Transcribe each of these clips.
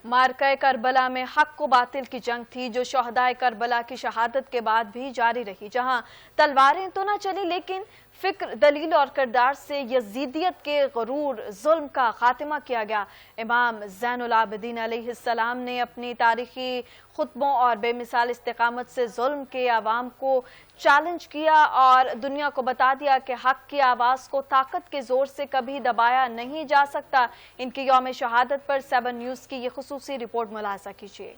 मार्का Karbala में हक को बातिल की जंग थी जो शहदाए करबला की शहादत के बाद भी जारी रही, जहां तलवारें तो न चली लेकिन फिक्र, दलील और किरदार से यजीदियत के गरूर जुल्म का खात्मा किया गया। इमाम ज़ैनुल आबिदीन अलैहिस्सलाम ने अपनी तारीखी खुतबों और बेमिसाल इस्तिकामत से जुल्म के अवाम को चैलेंज किया और दुनिया को बता दिया कि हक की आवाज़ को ताकत के जोर से कभी दबाया नहीं जा सकता। इनकी यौम शहादत पर 7 न्यूज़ की ये खुसूसी रिपोर्ट मुलाहिज़ा कीजिए।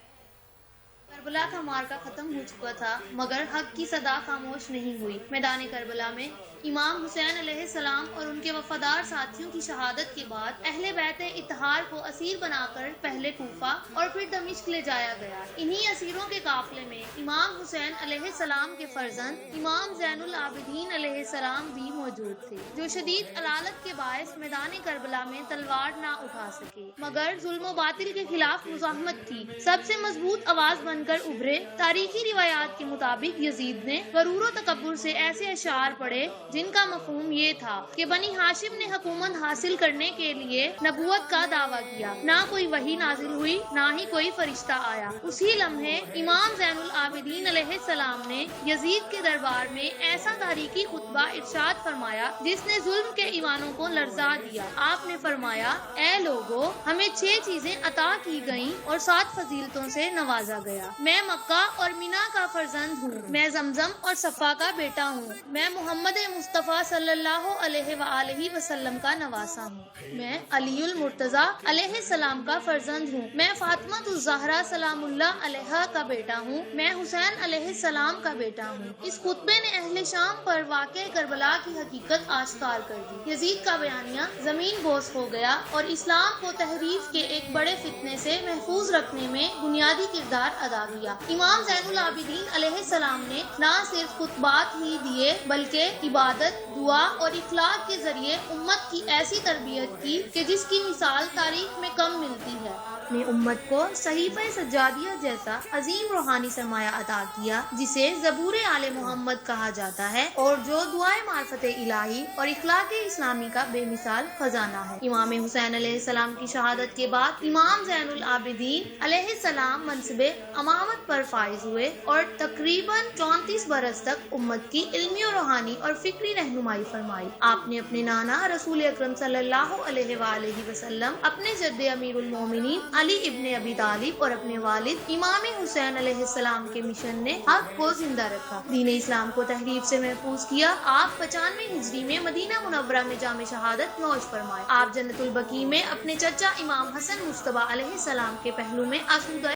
करबला का मार्का खत्म हो चुका था मगर हक की सदा खामोश नहीं हुई। मैदान करबला में इमाम हुसैन अलैहिस्सलाम और उनके वफादार साथियों की शहादत के बाद अहले बैत इत्तहार को असीर बनाकर पहले कूफा और फिर दमिश्क ले जाया गया। इन्हीं असीरों के काफिले में इमाम हुसैन अलैहिस्सलाम के फर्जंद इमाम ज़ैनुल आबिदीन अलैहिस्सलाम भी मौजूद थे, जो शदीद अलालत के बायस मैदान करबला में तलवार ना उठा सके मगर जुल्म बातिल के खिलाफ मुज़ाहमत की सबसे मजबूत आवाज बनकर उभरे। तारीखी रिवायात के मुताबिक यजीद ने गरूर व तकब्बुर से ऐसे अशार पढ़े जिनका मफहूम ये था कि बनी हाशिम ने हुकूमत हासिल करने के लिए नबूवत का दावा किया। ना कोई वही नाजिल हुई, ना ही कोई फरिश्ता आया। उसी लम्हे इमाम ज़ैनुल आबिदीन अलैहिस्सलाम ने यजीद के दरबार में ऐसा तारीखी खुतबा इरशाद फरमाया जिसने जुल्म के ईमानों को लर्जा दिया। आपने फरमाया, ए लोगो, हमें 6 चीजें अता की गईं और 7 फजीलतों से नवाजा गया। मैं मक्का और मिना का फर्जंद हूँ, मैं जमजम और सफा का बेटा हूँ, मैं मोहम्मद मुस्तफा सल्लल्लाहु अलैहि वसल्लम का नवासा हूँ, मैं अलीउल मुर्तजा अलैहिस्सलाम का फर्जंद हूँ, मैं फातिमा तुज़ ज़हरा सलामुल्लाह अलैहा का बेटा हूँ, मैं हुसैन अलैहिस्सलाम का बेटा हूँ। इस खुतबे ने अहले शाम पर वाक़े करबला की हकीकत आश्कार कर दी। यजीद का बयानिया जमीन बोस हो गया और इस्लाम को तहरीफ के एक बड़े फितने से महफूज रखने में बुनियादी किरदार अदा किया। इमाम ज़ैनुल आबिदीन अलैहिस्सलाम ने न सिर्फ खुतबात ही दिए बल्कि इबादत, दुआ और इखलाक के जरिए उम्मत की ऐसी तरबियत की कि जिसकी मिसाल तारीख में कम मिलती है। अपनी उम्मत को सहीफ़े सज्जादिया जैसा अजीम रूहानी सरमाया अता किया जिसे ज़बूर आले मोहम्मद कहा जाता है और जो दुआए मार्फत इलाही और इखलाक इस्लामी का बेमिसाल खजाना है। इमाम हुसैन अलैहिस्सलाम की शहादत के बाद इमाम ज़ैनुल आबिदीन अलैहिस्सलाम मनसबे अमामत पर फाइज हुए और तकरीबन 34 बरस तक उम्मत की इल्मी और रूहानी और फिक्री रहनुमाई फरमाई। आपने अपने नाना रसूल अकरम सल्लल्लाहु अलैहि वसल्लम, अपने जद्दे अमीरुल मोमिनीन अली इब्ने अबी तालिब और अपने वालिद इमाम हुसैन अलैहिस्सलाम के मिशन ने हक को जिंदा रखा, दीन इस्लाम को तहरीफ से महफूज किया। आप 95 हिजरी में मदीना मुनव्वरा में जामे शहादत नौश फरमाए। आप जन्नतुल बकी में अपने चचा इमाम हसन मुज्तबा अलैहिस्सलाम के पहलू में आसूदा